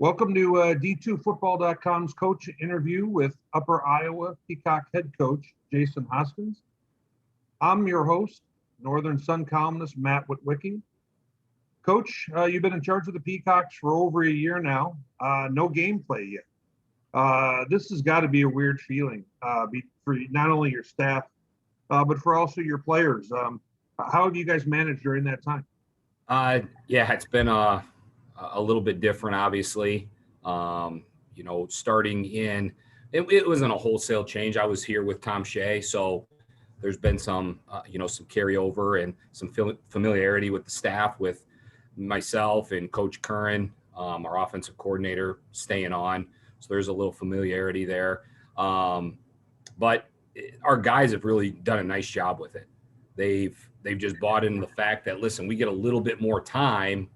Welcome to D2Football.com's coach interview with Upper Iowa Peacock head coach Jason Hoskins. I'm your host, Northern Sun columnist Matt Witwicki. Coach, you've been in charge of the Peacocks for over a year now. No gameplay yet. This has got to be a weird feeling for not only your staff, but for also your players. How have you guys managed during that time? It's been a little bit different, obviously. Starting in, it wasn't a wholesale change. I was here with Tom Shea, so there's been some carryover and some familiarity with the staff, with myself and Coach Curran, our offensive coordinator, staying on. So there's a little familiarity there. But our guys have really done a nice job with it. They've just bought into the fact that, listen, we get a little bit more time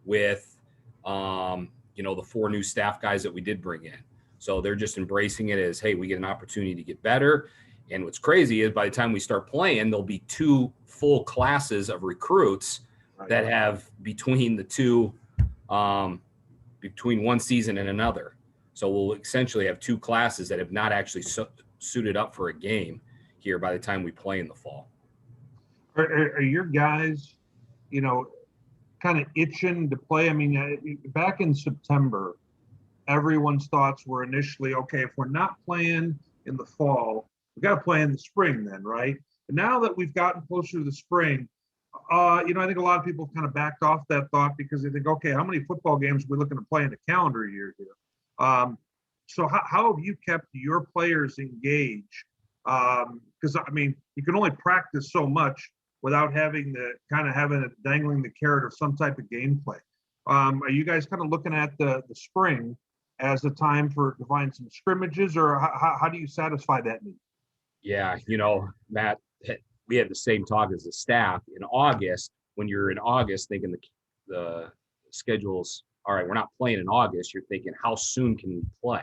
with, the 4 new staff guys that we did bring in. So they're just embracing it as, hey, we get an opportunity to get better. And what's crazy is by the time we start playing, there'll be 2 full classes of recruits that have between the two, between one season and another. So we'll essentially have 2 classes that have not actually suited up for a game here by the time we play in the fall. Are your guys, kind of itching to play? I mean, back in September, everyone's thoughts were initially, okay, if we're not playing in the fall, we got to play in the spring then, right? But now that we've gotten closer to the spring, I think a lot of people kind of backed off that thought because they think, okay, how many football games are we looking to play in a calendar year here? So how have you kept your players engaged? Because, you can only practice so much without having dangling the carrot of some type of gameplay. Are you guys kind of looking at the spring as a time to find some scrimmages, or how do you satisfy that need? Yeah, Matt, we had the same talk as the staff in August. When you're in August thinking the schedule's, all right, we're not playing in August, you're thinking, how soon can we play?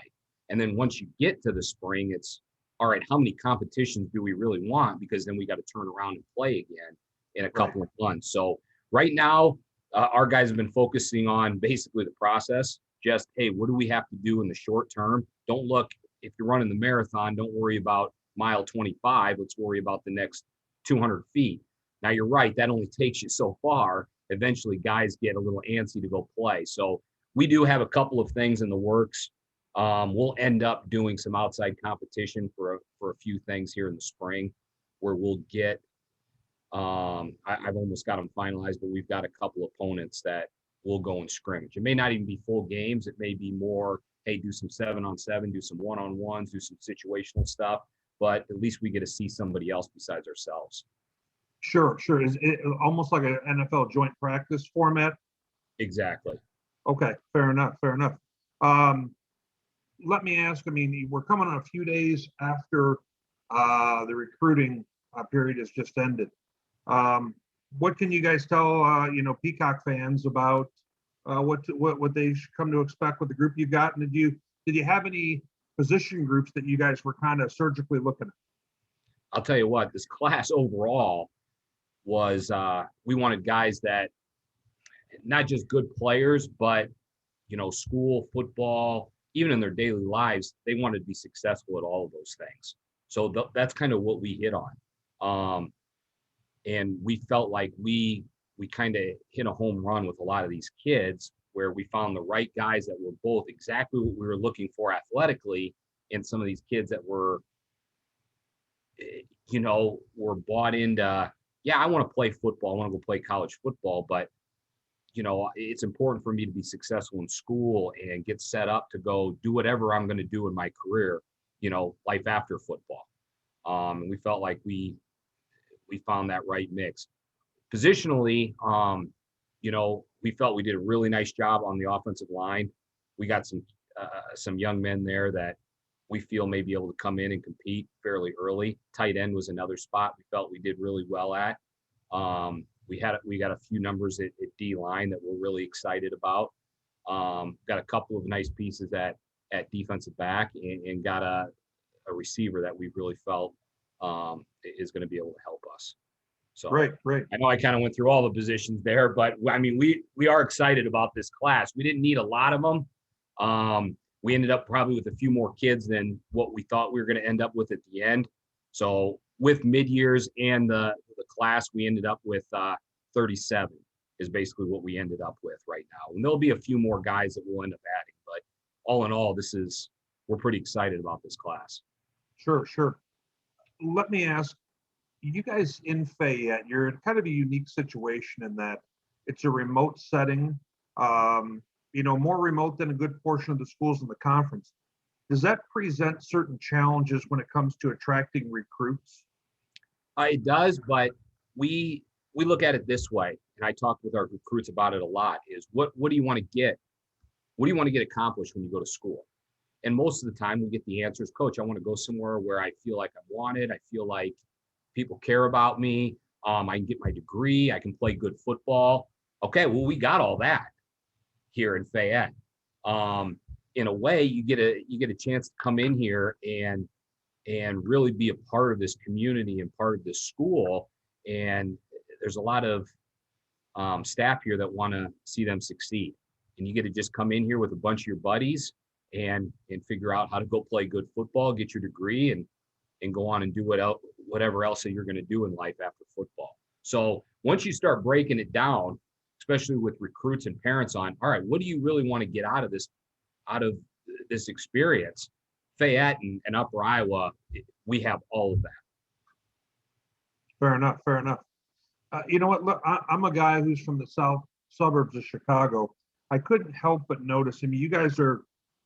And then once you get to the spring, it's, all right, how many competitions do we really want? Because then we got to turn around and play again in a couple of months. So right now, our guys have been focusing on basically the process. Just, hey, what do we have to do in the short term? Don't look, if you're running the marathon, don't worry about mile 25. Let's worry about the next 200 feet. Now, you're right. That only takes you so far. Eventually, guys get a little antsy to go play. So we do have a couple of things in the works. We'll end up doing some outside competition for a few things here in the spring, where we'll get, I've almost got them finalized, but we've got a couple opponents that will go in scrimmage. It may not even be full games. It may be more, hey, do some 7-on-7, do some 1-on-1s, do some situational stuff, but at least we get to see somebody else besides ourselves. Sure. Is it almost like an NFL joint practice format? Exactly. Okay, fair enough. Let me ask, we're coming on a few days after the recruiting period has just ended. What can you guys tell, Peacock fans about what they should come to expect with the group you've got? And did you have any position groups that you guys were kind of surgically looking at? I'll tell you what, this class overall was, we wanted guys that not just good players, but, school, football, even in their daily lives, they wanted to be successful at all of those things. So that's kind of what we hit on. And we felt like we kind of hit a home run with a lot of these kids, where we found the right guys that were both exactly what we were looking for athletically, and some of these kids that were bought into, yeah, I want to play football. I want to go play college football, but it's important for me to be successful in school and get set up to go do whatever I'm going to do in my career, life after football. And we felt like we found that right mix. Positionally, we felt we did a really nice job on the offensive line. We got some young men there that we feel may be able to come in and compete fairly early. Tight end was another spot we felt we did really well at. We got a few numbers at D line that we're really excited about. Got a couple of nice pieces at defensive back, and got a receiver that we really felt is going to be able to help us. So right. I know I kind of went through all the positions there, but we are excited about this class. We didn't need a lot of them, We ended up probably with a few more kids than what we thought we were going to end up with at the end. So with mid-years and the class, we ended up with 37 is basically what we ended up with right now. And there'll be a few more guys that we'll end up adding, but all in all, we're pretty excited about this class. Sure, sure. Let me ask, you guys in Fayette, you're in kind of a unique situation in that it's a remote setting, more remote than a good portion of the schools in the conference. Does that present certain challenges when it comes to attracting recruits? It does, but we look at it this way, and I talk with our recruits about it a lot, is what do you want to get? What do you want to get accomplished when you go to school? And most of the time we get the answers, Coach, I want to go somewhere where I feel like I'm wanted. I feel like people care about me. I can get my degree. I can play good football. Okay, well, we got all that here in Fayette. In a way, you get a chance to come in here and really be a part of this community and part of this school. And there's a lot of staff here that want to see them succeed. And you get to just come in here with a bunch of your buddies and figure out how to go play good football, get your degree, and go on and do whatever else that you're going to do in life after football. So once you start breaking it down, especially with recruits and parents on, all right, what do you really want to get out of this experience? Fayette and Upper Iowa, we have all of that. Fair enough. Fair enough. You know what? Look, I'm a guy who's from the south suburbs of Chicago. I couldn't help but notice. I mean, you guys are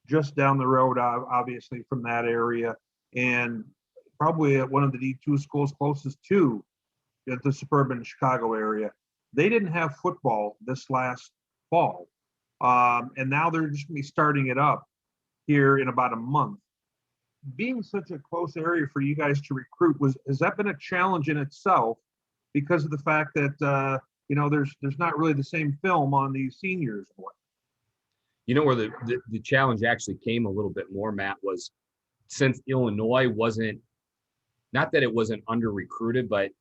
just down the road, obviously, from that area, and probably at one of the D2 schools closest to the suburban Chicago area. They didn't have football this last fall, and now they're just going to be starting it up here in about a month. Being such a close area for you guys to recruit, has that been a challenge in itself because of the fact that there's not really the same film on these seniors? You know where the challenge actually came a little bit more, Matt, was since Illinois wasn't, not that it wasn't under recruited, but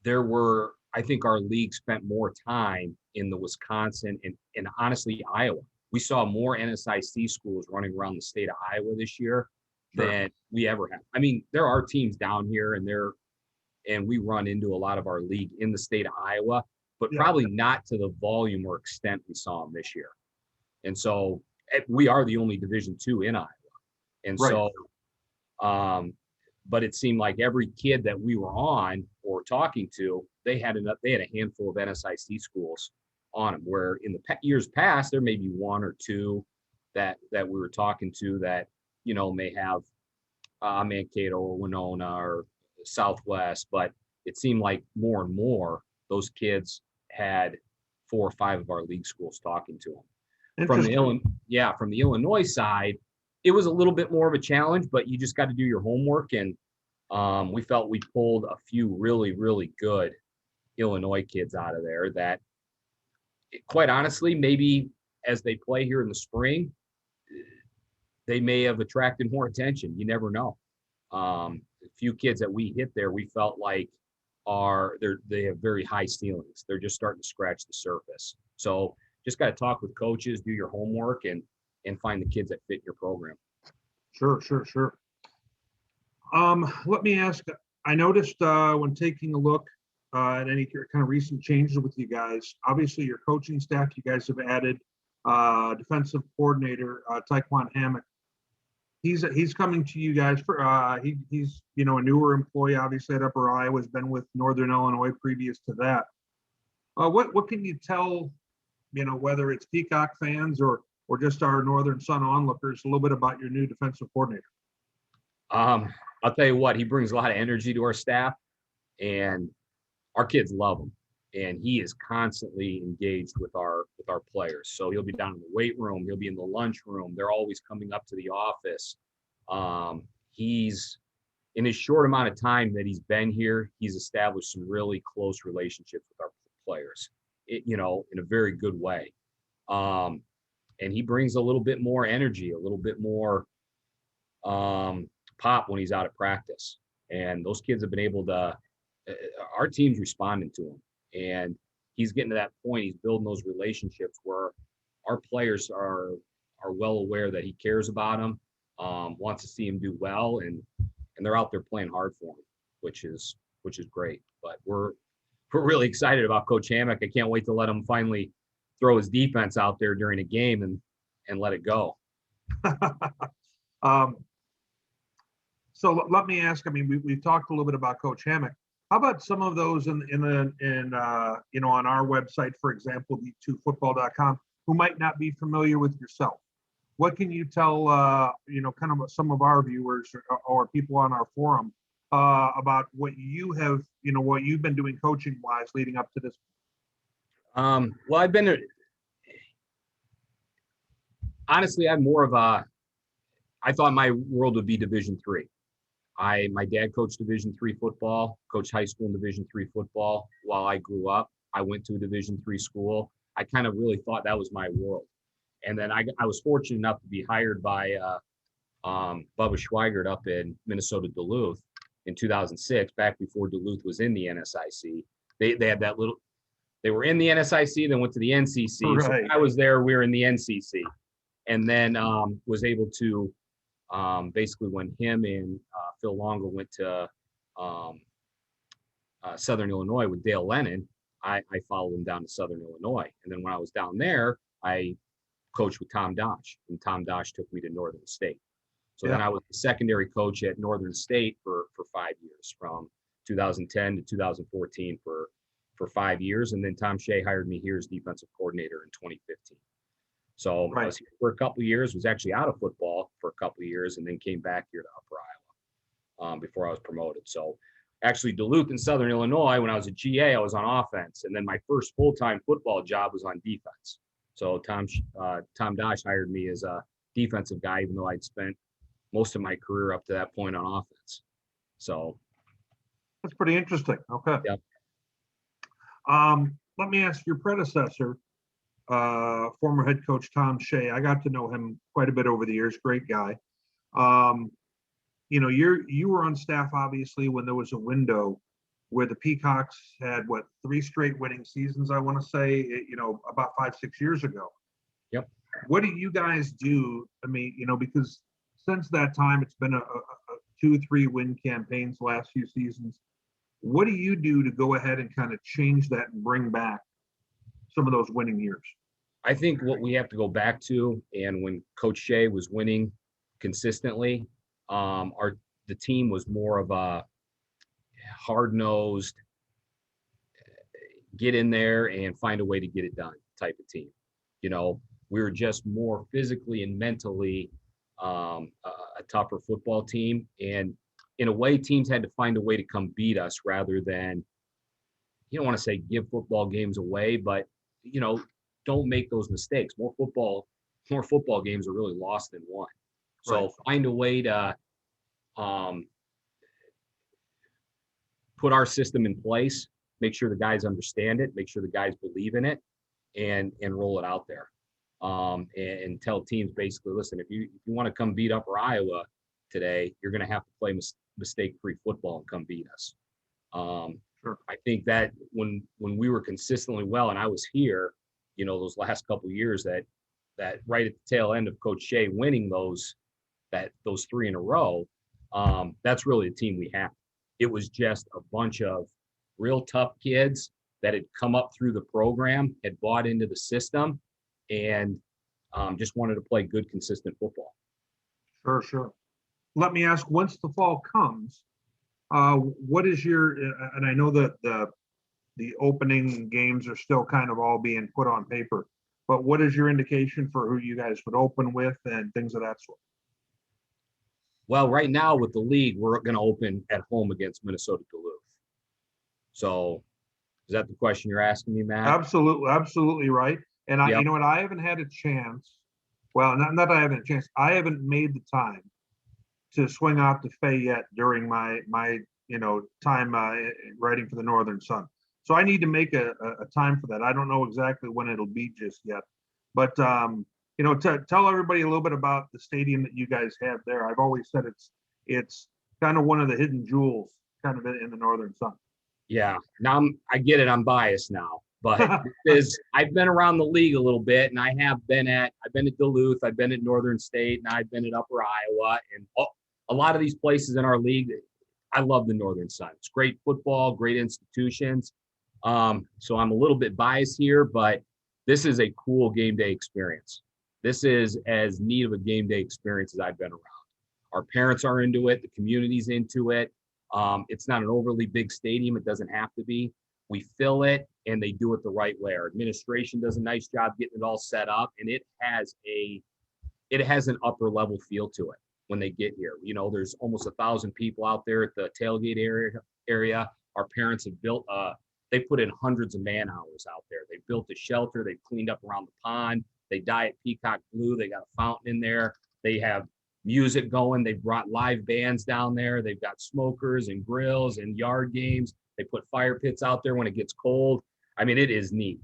I think our league spent more time in the Wisconsin and honestly Iowa. We saw more NSIC schools running around the state of Iowa this year than we ever have. I mean, there are teams down here and we run into a lot of our league in the state of Iowa, but probably not to the volume or extent we saw them this year. And so we are the only Division II in Iowa. And so, but it seemed like every kid that we were on or talking to, they had a handful of NSIC schools on them, where in the years past, there may be one or two that we were talking to that, may have Mankato or Winona or Southwest, but it seemed like more and more those kids had 4 or 5 of our league schools talking to them. From the Illinois side, it was a little bit more of a challenge, but you just got to do your homework. And we felt we pulled a few really, really good Illinois kids out of there that, quite honestly, maybe as they play here in the spring, they may have attracted more attention. You never know. A few kids that we hit there, we felt like they have very high ceilings. They're just starting to scratch the surface. So just got to talk with coaches, do your homework, and find the kids that fit your program. Sure. Let me ask, I noticed when taking a look at any kind of recent changes with you guys, obviously your coaching staff, you guys have added defensive coordinator, Taekwon Hammock. He's coming to you guys for he's a newer employee, obviously at Upper Iowa, has been with Northern Illinois previous to that. What can you tell, whether it's Peacock fans or just our Northern Sun onlookers, a little bit about your new defensive coordinator? I'll tell you what, he brings a lot of energy to our staff, and our kids love him. And he is constantly engaged with our players. So he'll be down in the weight room, he'll be in the lunchroom. They're always coming up to the office. He's, in his short amount of time that he's been here, he's established some really close relationships with our players, in a very good way. And he brings a little bit more energy, a little bit more pop when he's out of practice. And those kids have been able to, our team's responding to him. And he's getting to that point, he's building those relationships where our players are are well aware that he cares about him, wants to see him do well, and they're out there playing hard for him, which is great. But we're really excited about Coach Hammock. I can't wait to let him finally throw his defense out there during a game and let it go. So let me ask. I mean, we've talked a little bit about Coach Hammock. How about some of those in on our website, for example, d2football.com, who might not be familiar with yourself? What can you tell kind of some of our viewers or people on our forum about what you have, what you've been doing coaching wise leading up to this? Well, honestly, I'm more of I thought my world would be Division III. My dad coached Division III football, coached high school and Division III football while I grew up. I went to a Division III school. I kind of really thought that was my world. And then I was fortunate enough to be hired by Bubba Schweigert up in Minnesota, Duluth in 2006, back before Duluth was in the NSIC. They had that little, they were in the NSIC, then went to the NCC. Right. So when I was there, we were in the NCC. And then was able to, basically when him and Phil Longo went to Southern Illinois with Dale Lennon, I followed him down to Southern Illinois. And then when I was down there, I coached with Tom Dosh, and Tom Dosh took me to Northern State. So then I was the secondary coach at Northern State for 5 years, from 2010 to 2014 for 5 years. And then Tom Shea hired me here as defensive coordinator in 2015. So I was here for a couple of years, was actually out of football for a couple of years, and then came back here to Upper Iowa before I was promoted. So actually Duluth and Southern Illinois, when I was a GA, I was on offense. And then my first full-time football job was on defense. So Tom Dosh hired me as a defensive guy, even though I'd spent most of my career up to that point on offense. So that's pretty interesting. Okay. Yep. Let me ask your predecessor, former head coach Tom Shea. I got to know him quite a bit over the years. Great guy. You were on staff obviously when there was a window where the Peacocks had 3 straight winning seasons. I want to say, about 5-6 years ago. Yep. What do you guys do? I mean, because since that time it's been a 2-3 win campaigns the last few seasons. What do you do to go ahead and kind of change that and bring back some of those winning years? I think what we have to go back to, and when Coach Shea was winning consistently, the team was more of a hard-nosed, get in there and find a way to get it done type of team. We were just more physically and mentally a tougher football team. And in a way, teams had to find a way to come beat us rather than, you don't want to say give football games away, but, don't make those mistakes. More football games are really lost than won. So find a way to put our system in place, make sure the guys understand it, make sure the guys believe in it, and roll it out there. And tell teams basically, listen, if you want to come beat Upper Iowa today, you're going to have to play mistake-free football and come beat us. Sure. I think that when we were consistently well, and I was here, those last couple of years, that right at the tail end of Coach Shea winning those 3 in a row, that's really the team we have. It was just a bunch of real tough kids that had come up through the program, had bought into the system, and just wanted to play good, consistent football. Sure. Let me ask, once the fall comes, what is your, and I know that the opening games are still kind of all being put on paper, but what is your indication for who you guys would open with and things of that sort? Well, right now with the league, we're going to open at home against Minnesota Duluth. So is that the question you're asking me, Matt? Absolutely right. And Yep. You know what? I haven't had a chance. Well, not that I haven't a chance. I haven't made the time to swing out to Fayette during my time writing for the Northern Sun. So I need to make a time for that. I don't know exactly when it'll be just yet, but tell everybody a little bit about the stadium that you guys have there. I've always said it's kind of one of the hidden jewels, kind of in the Northern Sun. Yeah. Now I get it. I'm biased now. But I've been around the league a little bit, and I've been at Duluth, I've been at Northern State, and I've been at Upper Iowa, and a lot of these places in our league. I love the Northern Sun. It's great football, great institutions. So I'm a little bit biased here, but this is a cool game day experience. This is as neat of a game day experience as I've been around. Our parents are into it. The community's into it. It's not an overly big stadium. It doesn't have to be. We fill it, and they do it the right way. Our administration does a nice job getting it all set up, and it has an upper level feel to it when they get here. You know, there's almost 1,000 people out there at the tailgate area. Our parents have built they put in hundreds of man hours out there. They built a shelter. They cleaned up around the pond. They dye it Peacock blue. They got a fountain in there. They have music going. They brought live bands down there. They've got smokers and grills and yard games. They put fire pits out there when it gets cold. I mean, it is neat.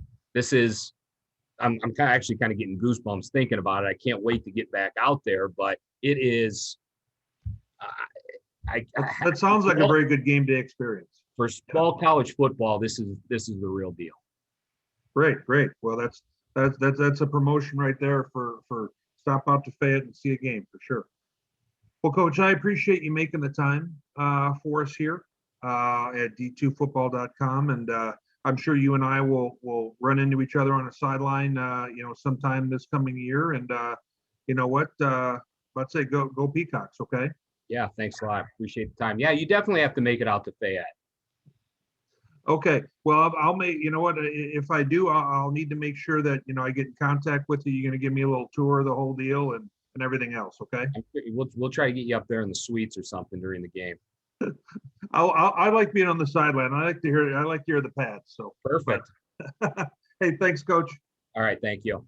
I'm actually kind of getting goosebumps thinking about it. I can't wait to get back out there, but it is. That sounds like a very good game day experience. For small college football, this is the real deal. Great. Well, that's a promotion right there for stop out to Fayette and see a game for sure. Well, Coach, I appreciate you making the time for us here at d2football.com, and I'm sure you and I will run into each other on a sideline, sometime this coming year. And you know what? Let's say go Peacocks, okay? Yeah, thanks a lot. Appreciate the time. Yeah, you definitely have to make it out to Fayette. Okay. Well, I'll make. You know what? If I do, I'll need to make sure that I get in contact with you. You're going to give me a little tour of the whole deal and everything else. Okay. We'll try to get you up there in the suites or something during the game. I like being on the sideline. I like to hear the pads. So perfect. Hey, thanks, Coach. All right, thank you.